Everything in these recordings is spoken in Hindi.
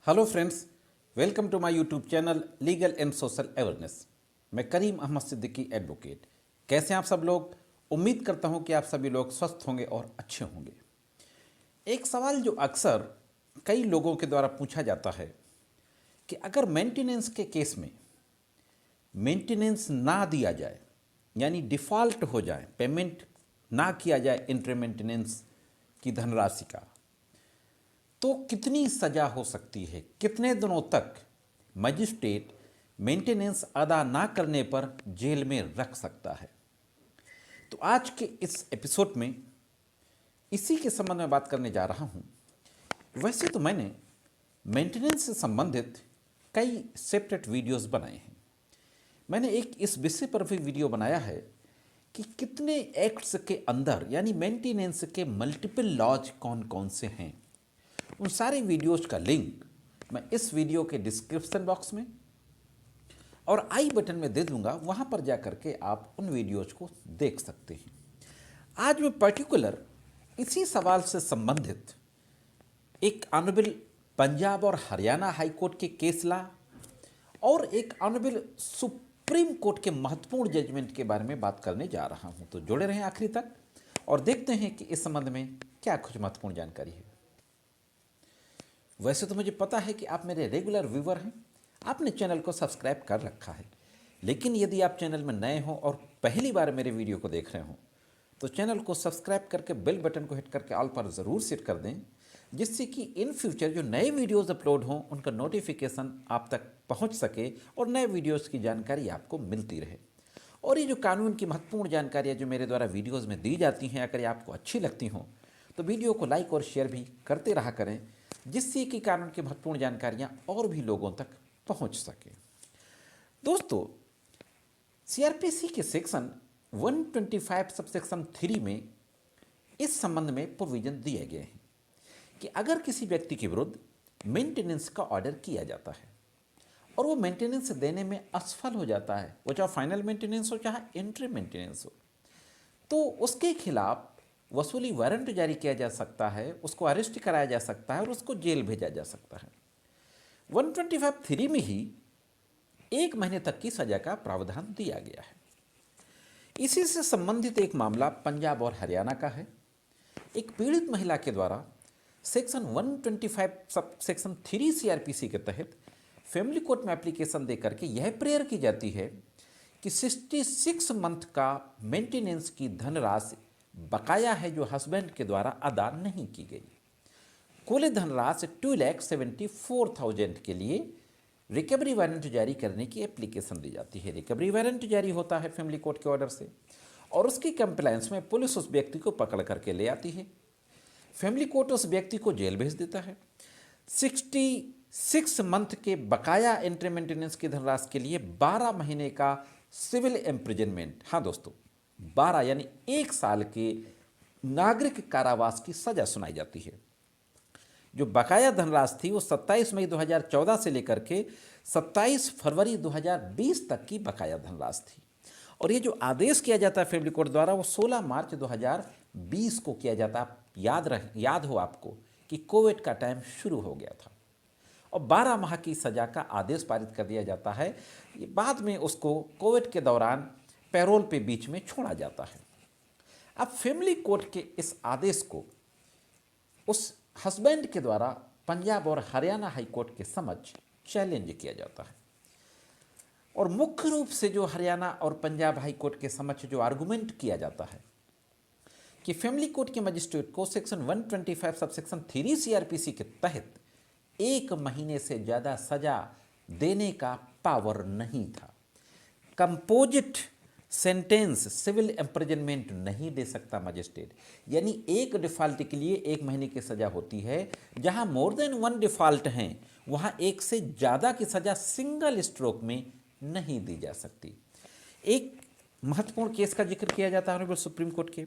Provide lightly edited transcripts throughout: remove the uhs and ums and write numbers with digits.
Hello friends, welcome to my YouTube channel legal and social awareness. मैं करीम अहमद सिद्दीकी एडवोकेट। कैसे हैं आप सब लोग? उम्मीद करता हूं कि आप सभी लोग स्वस्थ होंगे और अच्छे होंगे। एक सवाल जो अक्सर कई लोगों के द्वारा पूछा जाता है कि अगर मेंटेनेंस के केस में मेंटेनेंस ना दिया जाए, यानी डिफ़ॉल्ट हो जाए, पेमेंट ना किया जाए इंटर मेंटेनेंस की धनराशि का, तो कितनी सज़ा हो सकती है, कितने दिनों तक मजिस्ट्रेट मेंटेनेंस अदा ना करने पर जेल में रख सकता है। तो आज के इस एपिसोड में इसी के संबंध में बात करने जा रहा हूं। वैसे तो मैंने मेंटेनेंस से संबंधित कई सेपरेट वीडियोस बनाए हैं। मैंने एक इस विषय पर भी वीडियो बनाया है कि कितने एक्ट्स के अंदर यानी मेंटेनेंस के मल्टीपल लॉज कौन कौन से हैं। उन सारे वीडियोज का लिंक मैं इस वीडियो के डिस्क्रिप्शन बॉक्स में और आई बटन में दे दूंगा, वहां पर जाकर के आप उन वीडियोज को देख सकते हैं। आज मैं पर्टिकुलर इसी सवाल से संबंधित एक ऑनरेबल पंजाब और हरियाणा हाई कोर्ट के केस ला और एक ऑनरेबल सुप्रीम कोर्ट के महत्वपूर्ण जजमेंट के बारे में बात करने जा रहा हूं। तो जुड़े रहें आखिरी तक और देखते हैं कि इस संबंध में क्या कुछ महत्वपूर्ण जानकारी है। वैसे तो मुझे पता है कि आप मेरे रेगुलर व्यूवर हैं, आपने चैनल को सब्सक्राइब कर रखा है, लेकिन यदि आप चैनल में नए हों और पहली बार मेरे वीडियो को देख रहे हों तो चैनल को सब्सक्राइब करके बेल बटन को हिट करके ऑल पर ज़रूर सेट कर दें, जिससे कि इन फ्यूचर जो नए वीडियोज़ अपलोड हों उनका नोटिफिकेशन आप तक पहुंच सके और नए वीडियोज़ की जानकारी आपको मिलती रहे। और ये जो कानून की महत्वपूर्ण जानकारियाँ जो मेरे द्वारा वीडियोज़ में दी जाती हैं, अगर ये आपको अच्छी लगती हों तो वीडियो को लाइक और शेयर भी करते रहा करें, जिससे कि कानून की महत्वपूर्ण जानकारियां और भी लोगों तक पहुंच सके। दोस्तों, सीआरपीसी के सेक्शन 125 सबसेक्शन 3 में इस संबंध में प्रोविजन दिए गए हैं कि अगर किसी व्यक्ति के विरुद्ध मेंटेनेंस का ऑर्डर किया जाता है और वो मेंटेनेंस देने में असफल हो जाता है, वो चाहे फाइनल मेंटेनेंस हो चाहे इंटरिम मेंटेनेंस हो, तो उसके खिलाफ वसूली वारंट जारी किया जा सकता है, उसको अरेस्ट कराया जा सकता है और उसको जेल भेजा जा सकता है। 125(3) में ही 1 महीने तक की सजा का प्रावधान दिया गया है। इसी से संबंधित एक मामला पंजाब और हरियाणा का है। एक पीड़ित महिला के द्वारा सेक्शन 125 सब सेक्शन 3 सीआरपीसी के तहत फैमिली कोर्ट में एप्लीकेशन देकर के यह प्रेयर की जाती है कि 66 मंथ का मेंटेनेंस की धनराशि बकाया है जो हस्बैंड के द्वारा अदा नहीं की गई। कुल धनराशि 2,74,000 के लिए रिकवरी वारंट जारी करने की एप्लीकेशन दी जाती है। रिकवरी वारंट जारी होता है फैमिली कोर्ट के ऑर्डर से और उसकी कंप्लायंस में पुलिस उस व्यक्ति को पकड़ करके ले आती है। फैमिली कोर्ट उस व्यक्ति को जेल भेज देता है। 66 मंथ के बकाया इंटर मेंटेनेंस की धनराशि के लिए 12 महीने का सिविल इम्प्रिजनमेंट, हाँ दोस्तों 12 यानी 1 साल के नागरिक कारावास की सजा सुनाई जाती है। जो बकाया धनराशि थी वो 27 मई 2014 से लेकर के 27 फरवरी 2020 तक की बकाया धनराशि थी। और ये जो आदेश किया जाता है फैमिली कोर्ट द्वारा वो 16 मार्च 2020 को किया जाता है। याद हो आपको कि कोविड का टाइम शुरू हो गया था और 12 माह की सजा का आदेश पारित कर दिया जाता है। ये बाद में उसको कोविड के दौरान पैरोल पे बीच में छोड़ा जाता है। अब फैमिली कोर्ट के इस आदेश को उस हस्बैंड के द्वारा पंजाब और हरियाणा हाई कोर्ट के समक्ष चैलेंज किया जाता है और मुख्य रूप से जो हरियाणा और पंजाब हाई कोर्ट के समक्ष जो आर्गुमेंट किया जाता है कि फैमिली कोर्ट के मजिस्ट्रेट को सेक्शन 125 सबसेक्शन 3 सीआरपीसी के तहत 1 महीने से ज़्यादा सजा देने का पावर नहीं था। कंपोजिट सेंटेंस सिविल इम्प्रिजनमेंट नहीं दे सकता मजिस्ट्रेट, यानी एक डिफ़ॉल्ट के लिए 1 महीने की सज़ा होती है। जहां मोर देन 1 डिफ़ॉल्ट हैं वहां 1 से ज़्यादा की सज़ा सिंगल स्ट्रोक में नहीं दी जा सकती। एक महत्वपूर्ण केस का जिक्र किया जाता है सुप्रीम कोर्ट के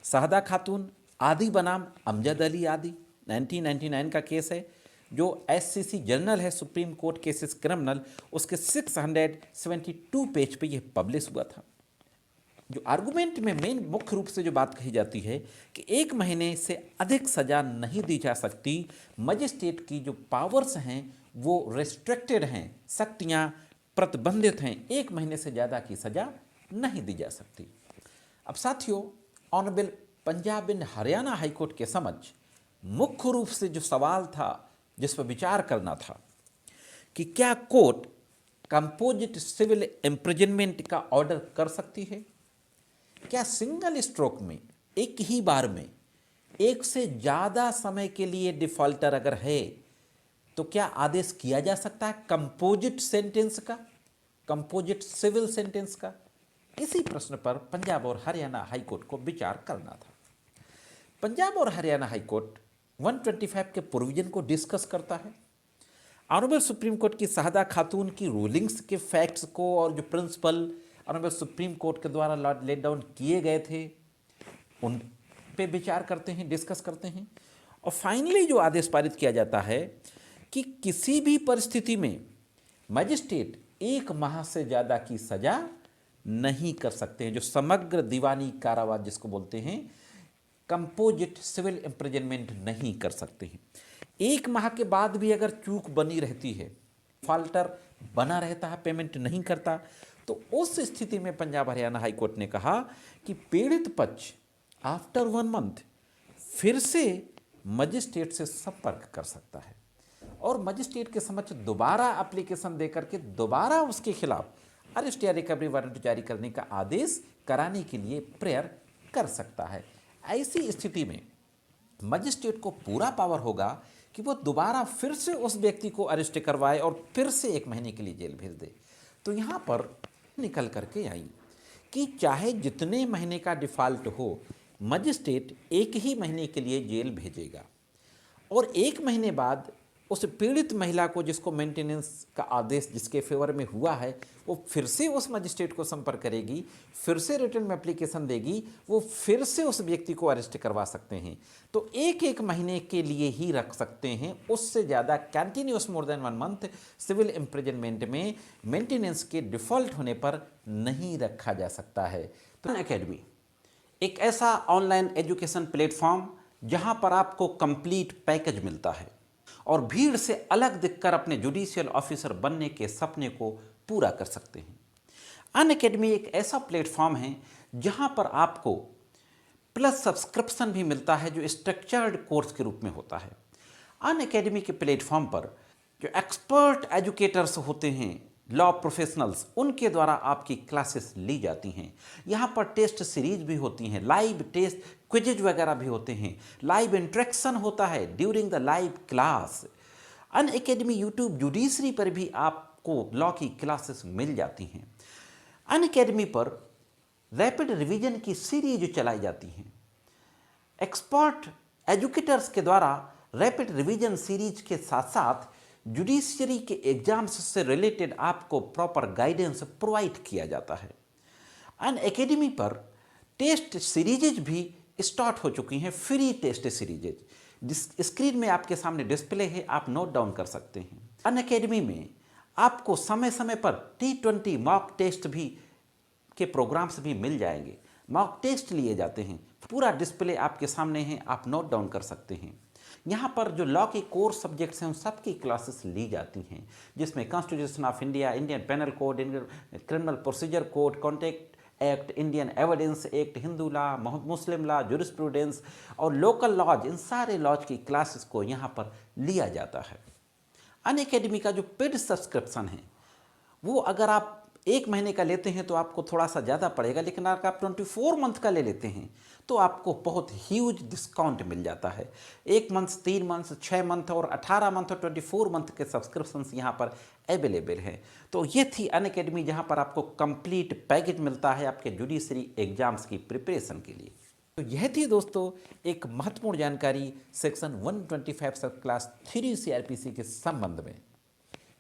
शाहदा खातून आदि बनाम अमजद अली आदि 1999 का केस है, जो एससीसी जर्नल है सुप्रीम कोर्ट केसेस क्रिमिनल, उसके 672 पेज पे यह पब्लिश हुआ था। जो आर्गुमेंट में मेन मुख्य रूप से जो बात कही जाती है कि 1 महीने से अधिक सज़ा नहीं दी जा सकती, मजिस्ट्रेट की जो पावर्स हैं वो रेस्ट्रिक्टेड हैं, शक्तियाँ प्रतिबंधित हैं, 1 महीने से ज़्यादा की सज़ा नहीं दी जा सकती। अब साथियों, honourable Punjab and Haryana high court के समझ मुख्य रूप से जो सवाल था जिस पर विचार करना था कि क्या कोर्ट कंपोजिट सिविल इम्प्रिजनमेंट का ऑर्डर कर सकती है? क्या सिंगल स्ट्रोक में, एक ही बार में, एक से ज़्यादा समय के लिए डिफॉल्टर अगर है तो क्या आदेश किया जा सकता है कंपोजिट सेंटेंस का, कंपोजिट सिविल सेंटेंस का? इसी प्रश्न पर पंजाब और हरियाणा हाईकोर्ट को विचार करना था। पंजाब और हरियाणा हाईकोर्ट 125 के प्रोविजन को डिस्कस करता है। ऑनरेबल सुप्रीम कोर्ट की शाहदा खातून की रूलिंग्स के फैक्ट्स को और जो प्रिंसिपल ऑनरेबल सुप्रीम कोर्ट के द्वारा लेट डाउन किए गए थे उन पे विचार करते हैं, डिस्कस करते हैं, और फाइनली जो आदेश पारित किया जाता है कि किसी भी परिस्थिति में मजिस्ट्रेट 1 माह से ज़्यादा की सज़ा नहीं कर सकते हैं, जो समग्र दीवानी कारावास जिसको बोलते हैं, कंपोजिट सिविल इम्प्रिजनमेंट नहीं कर सकते हैं। 1 माह के बाद भी अगर चूक बनी रहती है, डिफॉल्टर बना रहता है, पेमेंट नहीं करता, तो उस स्थिति में पंजाब हरियाणा हाईकोर्ट ने कहा कि पीड़ित पक्ष आफ्टर 1 मंथ फिर से मजिस्ट्रेट से संपर्क कर सकता है और मजिस्ट्रेट के समक्ष दोबारा एप्लीकेशन देकर के दोबारा उसके खिलाफ अरेस्ट या रिकवरी वारंट जारी करने का आदेश कराने के लिए प्रेयर कर सकता है। ऐसी स्थिति में मजिस्ट्रेट को पूरा पावर होगा कि वो दोबारा फिर से उस व्यक्ति को अरेस्ट करवाए और फिर से 1 महीने के लिए जेल भेज दे। तो यहाँ पर निकल करके आई कि चाहे जितने महीने का डिफ़ॉल्ट हो, मजिस्ट्रेट 1 ही महीने के लिए जेल भेजेगा और 1 महीने बाद उस पीड़ित महिला को, जिसको मेंटेनेंस का आदेश जिसके फेवर में हुआ है, वो फिर से उस मजिस्ट्रेट को संपर्क करेगी, फिर से रिटर्न में एप्लीकेशन देगी, वो फिर से उस व्यक्ति को अरेस्ट करवा सकते हैं। तो 1 महीने के लिए ही रख सकते हैं, उससे ज़्यादा continuous more than 1 month civil imprisonment में मेंटेनेंस के डिफ़ॉल्ट होने पर नहीं रखा जा सकता है। तो एकेडमी एक ऐसा ऑनलाइन एजुकेशन प्लेटफॉर्म जहां पर आपको कंप्लीट पैकेज मिलता है और भीड़ से अलग दिखकर अपने जुडिशियल ऑफिसर बनने के सपने को पूरा कर सकते हैं। अनअकैडमी एक ऐसा प्लेटफॉर्म है जहां पर आपको प्लस सब्सक्रिप्शन भी मिलता है जो स्ट्रक्चर्ड कोर्स के रूप में होता है। अनअकैडमी के प्लेटफॉर्म पर जो एक्सपर्ट एजुकेटर्स होते हैं, लॉ प्रोफेशनल्स, उनके द्वारा आपकी क्लासेस ली जाती हैं। यहाँ पर टेस्ट सीरीज भी होती हैं, लाइव टेस्ट क्विजेज वगैरह भी होते हैं, लाइव इंट्रैक्शन होता है during the live class. Unacademy YouTube judiciary पर भी आपको लॉ की क्लासेस मिल जाती हैं। अनअकैडमी पर रैपिड रिवीजन की सीरीज चलाई जाती हैं। एक्सपर्ट एजुकेटर्स के द्वारा रैपिड रिवीजन सीरीज के साथ साथ जुडिशरी के एग्जाम्स से रिलेटेड आपको प्रॉपर गाइडेंस प्रोवाइड किया जाता है। अनअकैडमी पर टेस्ट सीरीजेज भी स्टार्ट हो चुकी हैं, फ्री टेस्ट सीरीजेज स्क्रीन में आपके सामने डिस्प्ले है, आप नोट डाउन कर सकते हैं। अनअकैडमी में आपको समय समय पर T20 मॉक टेस्ट भी के प्रोग्राम्स भी मिल जाएंगे, मॉक टेस्ट लिए जाते हैं, पूरा डिस्प्ले आपके सामने है, आप नोट डाउन कर सकते हैं। यहाँ पर जो लॉ के कोर सब्जेक्ट्स हैं उन सब की क्लासेस ली जाती हैं, जिसमें constitution of India, Indian penal code, Indian criminal procedure code, contract act, Indian evidence act, Hindu law, Muslim law, jurisprudence और लोकल लॉज, इन सारे लॉज की क्लासेस को यहाँ पर लिया जाता है। अनअकैडमी का जो पेड सब्सक्रिप्शन है वो अगर आप 1 महीने का लेते हैं तो आपको थोड़ा सा ज़्यादा पड़ेगा, लेकिन अगर आप 24 मंथ का ले लेते हैं तो आपको बहुत ह्यूज डिस्काउंट मिल जाता है। 1 मंथ, 3 मंथ, 6 मंथ और 18 मंथ और 24 मंथ के सब्सक्रिप्शंस यहाँ पर अवेलेबल हैं। तो ये थी अनअकैडमी जहाँ पर आपको कंप्लीट पैकेज मिलता है आपके जुडिशरी एग्जाम्स की प्रिपरेशन के लिए। तो यह थी दोस्तों एक महत्वपूर्ण जानकारी सेक्शन 125 सब क्लास 3 CRPC के संबंध में।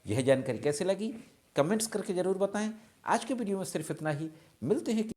यह जानकारी कैसे लगी कमेंट्स करके ज़रूर बताएं। आज के वीडियो में सिर्फ इतना ही, मिलते हैं